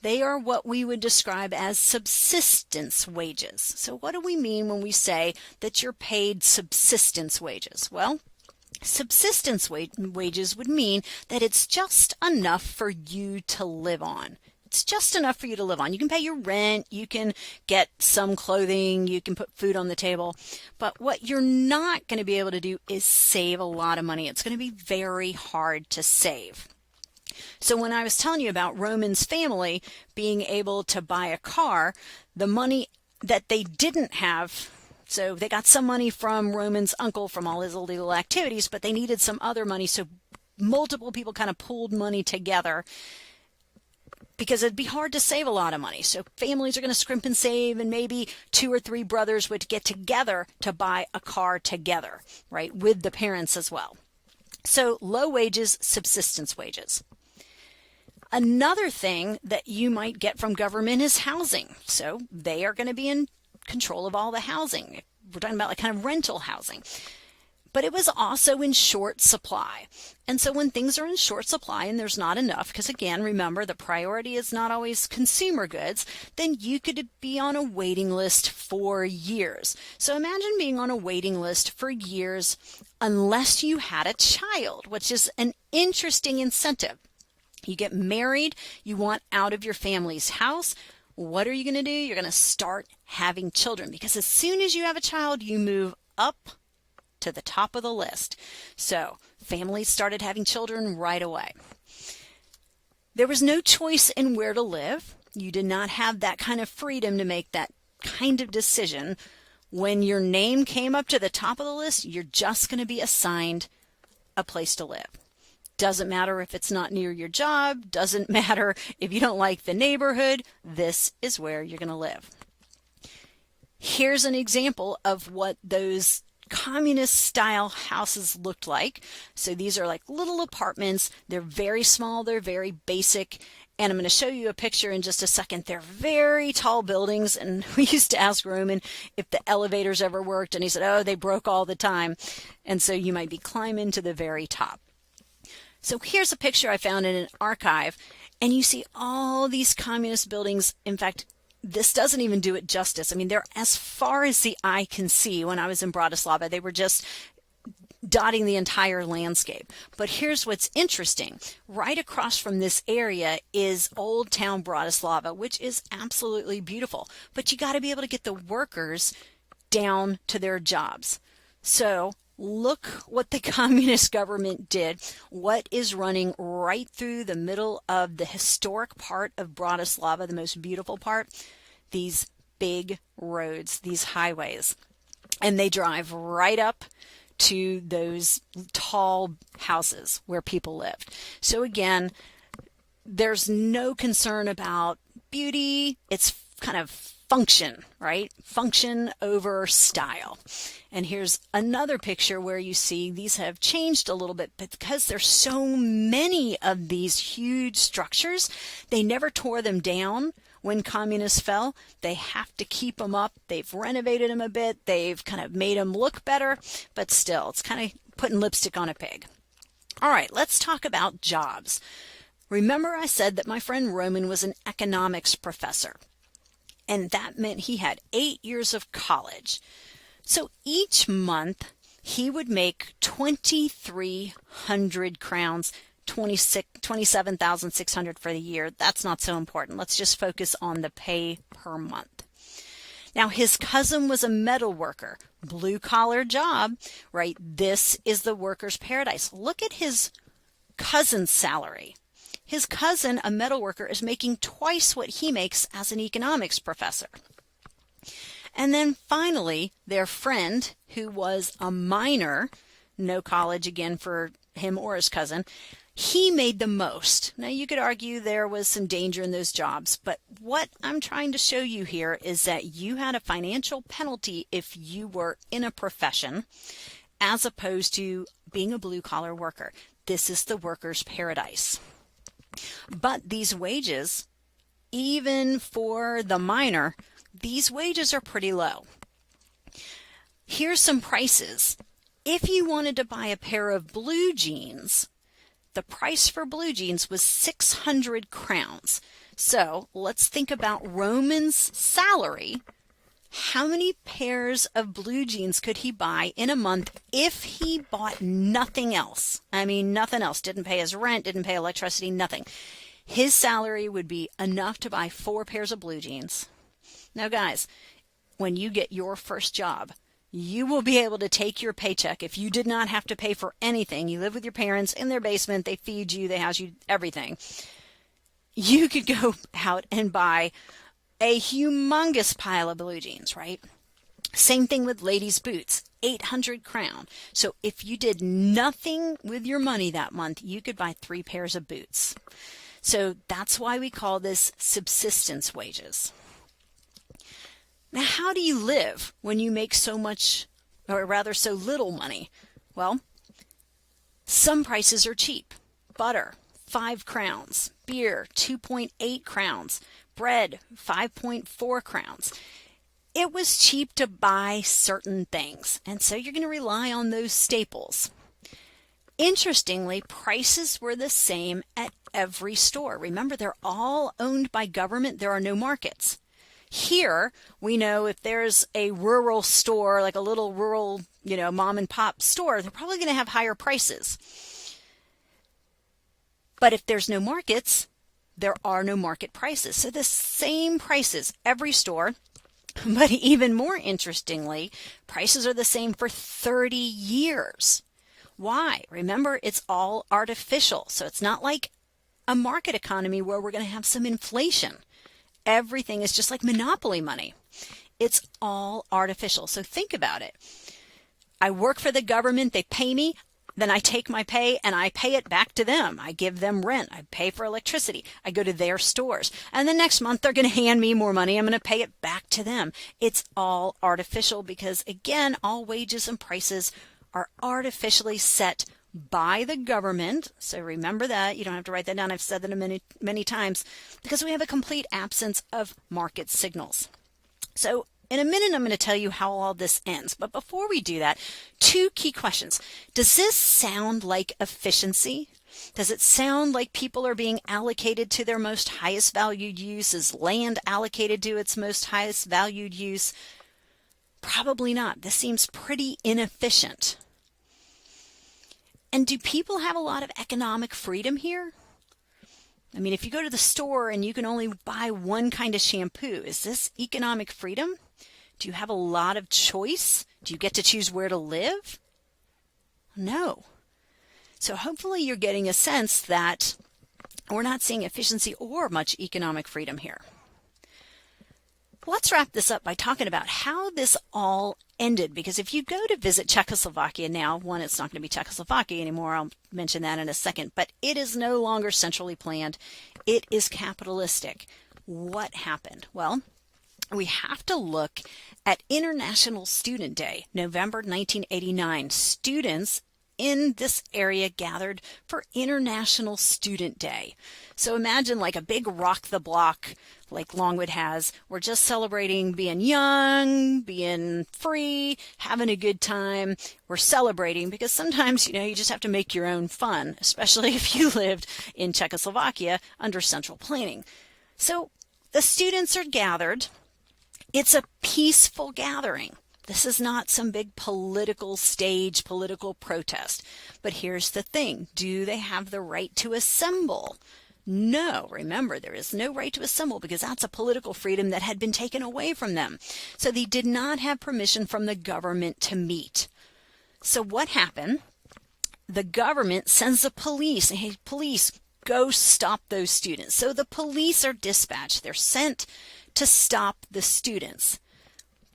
They are what we would describe as subsistence wages. So what do we mean when we say that you're paid subsistence wages? Well, subsistence wages would mean that it's just enough for you to live on. It's just enough for you to live on. You can pay your rent, you can get some clothing, you can put food on the table. But what you're not going to be able to do is save a lot of money. It's going to be very hard to save. So when I was telling you about Roman's family being able to buy a car, the money that they didn't have, so they got some money from Roman's uncle from all his illegal activities, but they needed some other money. So multiple people kind of pooled money together. because it'd be hard to save a lot of money. So families are going to scrimp and save, and maybe 2 or 3 brothers would get together to buy a car together, right, with the parents as well. So low wages, subsistence wages. Another thing that you might get from government is housing. So they are going to be in control of all the housing. We're talking about like kind of rental housing. But it was also in short supply. And so when things are in short supply and there's not enough, because again, remember, the priority is not always consumer goods, then you could be on a waiting list for years. So imagine being on a waiting list for years unless you had a child, which is an interesting incentive. You get married, you want out of your family's house. What are you going to do? You're going to start having children, because as soon as you have a child, you move up to the top of the list. So families started having children right away. There was no choice in where to live. You did not have that kind of freedom to make that kind of decision. When your name came up to the top of the list, you're just going to be assigned a place to live. Doesn't matter if it's not near your job, doesn't matter if you don't like the neighborhood, this is where you're going to live. Here's an example of what those communist style houses looked like. So these are like little apartments. They're very small, they're very basic. And I'm going to show you a picture in just a second. They're very tall buildings. And we used to ask Roman if the elevators ever worked. And he said, oh, they broke all the time. And so you might be climbing to the very top. So here's a picture I found in an archive, and you see all these communist buildings. In fact, this doesn't even do it justice. I mean, they're as far as the eye can see. When I was in Bratislava, they were just dotting the entire landscape. But here's what's interesting. Right across from this area is Old Town Bratislava, which is absolutely beautiful. But you got to be able to get the workers down to their jobs. So look what the communist government did. What is running right through the middle of the historic part of Bratislava, the most beautiful part? These big roads, these highways. And they drive right up to those tall houses where people lived. So again, there's no concern about beauty. It's kind of function, right? Function over style. And here's another picture where you see these have changed a little bit, but because there's so many of these huge structures, they never tore them down when communists fell. They have to keep them up. They've renovated them a bit. They've kind of made them look better, but still, it's kind of putting lipstick on a pig. All right, let's talk about jobs. Remember I said that my friend Roman was an economics professor, and that meant he had 8 years of college. So each month he would make 2,300 crowns, 27,600 for the year. That's not so important. Let's just focus on the pay per month. Now his cousin was a metal worker, blue collar job, right? This is the worker's paradise. Look at his cousin's salary. His cousin, a metal worker, is making twice what he makes as an economics professor. And then finally, their friend, who was a miner, no college again for him or his cousin, he made the most. Now, you could argue there was some danger in those jobs, but what I'm trying to show you here is that you had a financial penalty if you were in a profession, as opposed to being a blue-collar worker. This is the worker's paradise. But these wages, even for the miner, these wages are pretty low. Here's some prices. If you wanted to buy a pair of blue jeans, the price for blue jeans was 600 crowns. So let's think about Roman's salary. How many pairs of blue jeans could he buy in a month if he bought nothing else? I mean, nothing else. Didn't pay his rent, didn't pay electricity, nothing. His salary would be enough to buy 4 pairs of blue jeans. Now, guys, when you get your first job, you will be able to take your paycheck. If you did not have to pay for anything, you live with your parents in their basement, they feed you, they house you, everything. You could go out and buy a humongous pile of blue jeans, right? Same thing with ladies' boots, 800 crown. So if you did nothing with your money that month, you could buy 3 pairs of boots. So that's why we call this subsistence wages. Now, how do you live when you make so much, or rather so little money? Well, some prices are cheap. Butter, 5 crowns. Beer, 2.8 crowns. Bread, 5.4 crowns. It was cheap to buy certain things, and so you're going to rely on those staples. Interestingly, prices were the same at every store. Remember, they're all owned by government. There are no markets. Here, we know if there's a rural store, like a little rural, mom and pop store, they're probably going to have higher prices. But if there's no markets, there are no market prices. So the same prices every store, but even more interestingly, prices are the same for 30 years. Why? Remember, it's all artificial. So it's not like a market economy where we're going to have some inflation. Everything is just like monopoly money. It's all artificial. So think about it. I work for the government, they pay me, then I take my pay and I pay it back to them. I give them rent. I pay for electricity. I go to their stores. And the next month they're going to hand me more money. I'm going to pay it back to them. It's all artificial because, again, all wages and prices are artificially set by the government. So remember that. You don't have to write that down. I've said that many, many times because we have a complete absence of market signals. So in a minute, I'm going to tell you how all this ends. But before we do that, 2 key questions. Does this sound like efficiency? Does it sound like people are being allocated to their most highest valued use? Is land allocated to its most highest valued use? Probably not. This seems pretty inefficient. And do people have a lot of economic freedom here? I mean, if you go to the store and you can only buy one kind of shampoo, is this economic freedom? Do you have a lot of choice? Do you get to choose where to live? No. So hopefully you're getting a sense that we're not seeing efficiency or much economic freedom here. Let's wrap this up by talking about how this all ended, because if you go to visit Czechoslovakia now, one, it's not going to be Czechoslovakia anymore. I'll mention that in a second, but it is no longer centrally planned. It is capitalistic. What happened? Well, we have to look at International Student Day, November 1989. Students in this area gathered for International Student Day. So imagine like a big rock the block like Longwood has. We're just celebrating being young, being free, having a good time. We're celebrating because sometimes, you just have to make your own fun, especially if you lived in Czechoslovakia under central planning. So the students are gathered. It's a peaceful gathering. This is not some big political stage, political protest. But here's the thing. Do they have the right to assemble? No. Remember, there is no right to assemble because that's a political freedom that had been taken away from them. So they did not have permission from the government to meet. So what happened? The government sends the police. Hey, police, go stop those students. So the police are dispatched. They're sent to stop the students.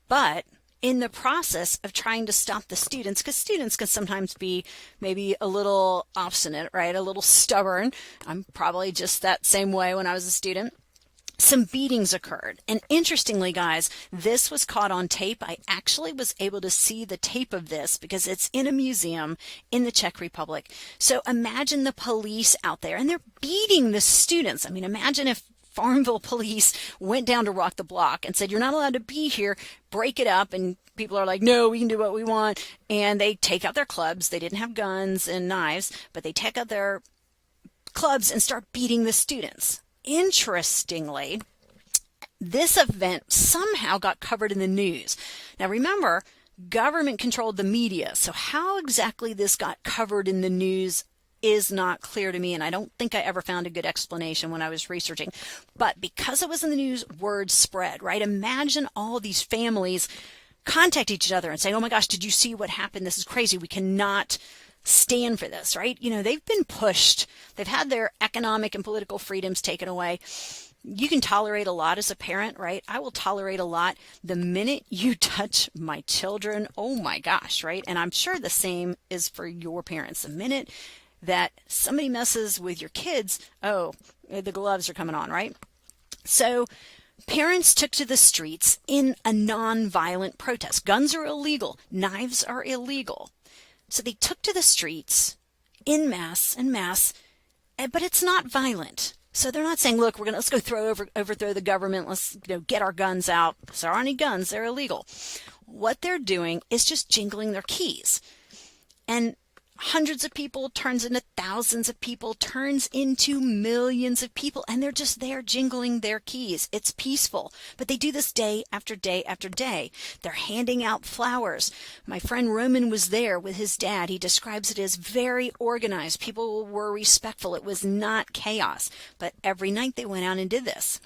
But in the process of trying to stop the students, because students can sometimes be maybe a little obstinate, right? A little stubborn. I'm probably just that same way when I was a student. Some beatings occurred. And interestingly, guys, this was caught on tape. I actually was able to see the tape of this because it's in a museum in the Czech Republic. So imagine the police out there and they're beating the students. I mean, imagine if Farmville police went down to rock the block and said, you're not allowed to be here, break it up. And people are like, no, we can do what we want. And they take out their clubs. They didn't have guns and knives, but they take out their clubs and start beating the students. Interestingly, this event somehow got covered in the news. Now remember, government controlled the media. So how exactly this got covered in the news is not clear to me, and I don't think I ever found a good explanation when I was researching. But because it was in the news, word spread, right? Imagine all these families contact each other and say, oh my gosh, did you see what happened? This is crazy. We cannot stand for this, right? They've been pushed. They've had their economic and political freedoms taken away. You can tolerate a lot as a parent, right? I will tolerate a lot. The minute you touch my children, oh my gosh, right? And I'm sure the same is for your parents. The minute that somebody messes with your kids, oh, the gloves are coming on, right? So parents took to the streets in a non-violent protest. Guns are illegal. Knives are illegal. So they took to the streets en masse, but it's not violent. So they're not saying, look, let's go overthrow the government. Let's get our guns out. If there aren't any guns, they're illegal. What they're doing is just jingling their keys. And hundreds of people turns into thousands of people, turns into millions of people, and they're just there jingling their keys. It's peaceful, but they do this day after day after day. They're handing out flowers. My friend Roman was there with his dad. He describes it as very organized. People were respectful. It was not chaos, but every night they went out and did this.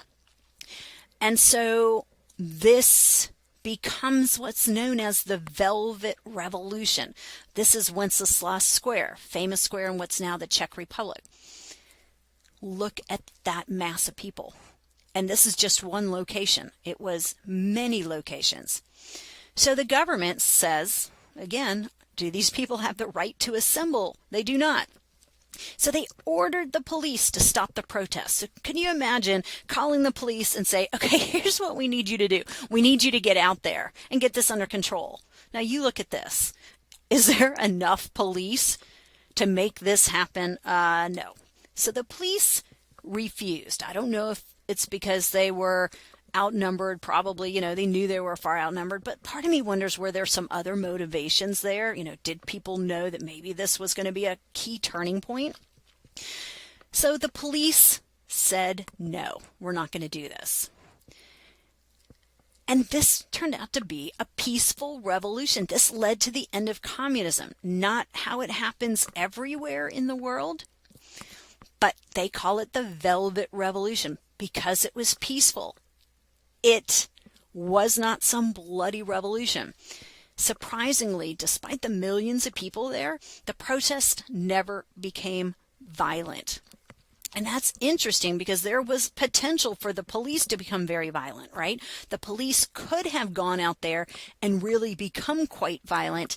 And so this becomes what's known as the Velvet Revolution. This is Wenceslas Square, famous square in what's now the Czech Republic. Look at that mass of people. And this is just one location. It was many locations. So the government says, again, do these people have the right to assemble? They do not. So they ordered the police to stop the protests. So can you imagine calling the police and say, okay, here's what we need you to do. We need you to get out there and get this under control. Now you look at this. Is there enough police to make this happen? No. So the police refused. I don't know if it's because they were outnumbered, probably, they knew they were far outnumbered, but part of me wonders, were there some other motivations there? Did people know that maybe this was going to be a key turning point? So the police said, no, we're not going to do this. And this turned out to be a peaceful revolution. This led to the end of communism, not how it happens everywhere in the world, but they call it the Velvet Revolution because it was peaceful. It was not some bloody revolution. Surprisingly, despite the millions of people there, the protest never became violent. And that's interesting because there was potential for the police to become very violent, right? The police could have gone out there and really become quite violent,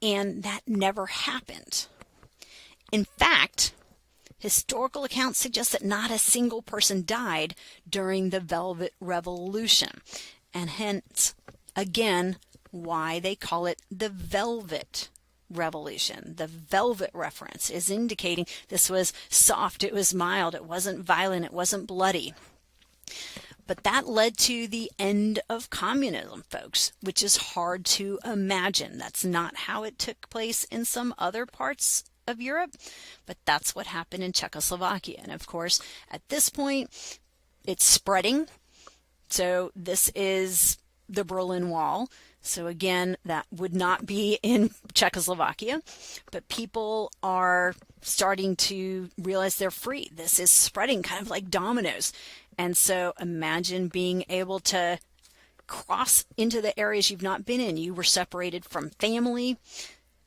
and that never happened. In fact, historical accounts suggest that not a single person died during the Velvet Revolution, and hence, again, why they call it the Velvet Revolution. The velvet reference is indicating this was soft, it was mild, it wasn't violent, it wasn't bloody. But that led to the end of communism, folks, which is hard to imagine. That's not how it took place in some other parts of Europe, but that's what happened in Czechoslovakia. And of course, at this point, it's spreading. So this is the Berlin Wall. So again, that would not be in Czechoslovakia, but people are starting to realize they're free. This is spreading kind of like dominoes. And so imagine being able to cross into the areas you've not been in. You were separated from family.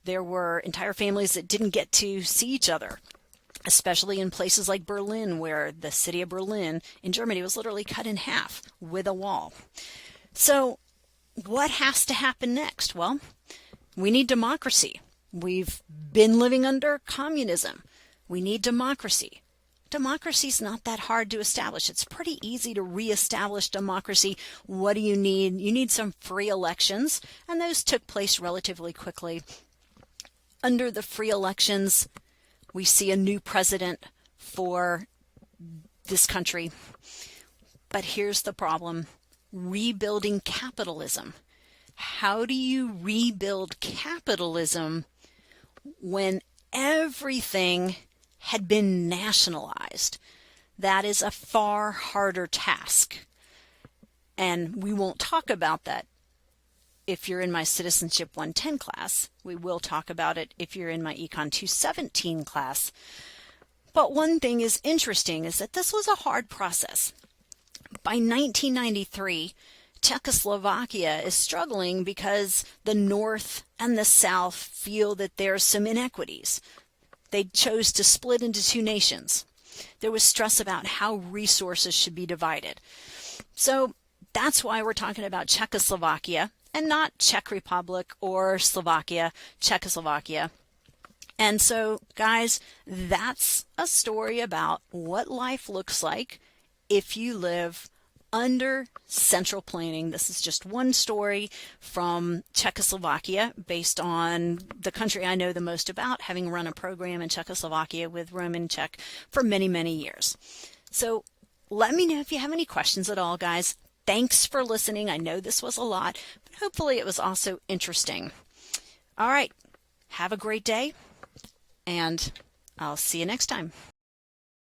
There were entire families that didn't get to see each other, especially in places like Berlin, where the city of Berlin in Germany was literally cut in half with a wall. So what has to happen next? Well, we need democracy. We've been living under communism. We need democracy. Democracy is not that hard to establish. It's pretty easy to reestablish democracy. What do you need? You need some free elections, and those took place relatively quickly. Under the free elections, we see a new president for this country. But here's the problem. Rebuilding capitalism. How do you rebuild capitalism when everything had been nationalized? That is a far harder task. And we won't talk about that if you're in my Citizenship 110 class. We will talk about it if you're in my Econ 217 class. But one thing is interesting is that this was a hard process. By 1993, Czechoslovakia is struggling because the North and the South feel that there's some inequities. They chose to split into two nations. There was stress about how resources should be divided. So that's why we're talking about Czechoslovakia and not Czech Republic or Slovakia, Czechoslovakia. And so, guys, that's a story about what life looks like if you live under central planning. This is just one story from Czechoslovakia based on the country I know the most about, having run a program in Czechoslovakia with Roman Czech for many, many years. So let me know if you have any questions at all, guys. Thanks for listening. I know this was a lot, but hopefully it was also interesting. All right. Have a great day, and I'll see you next time.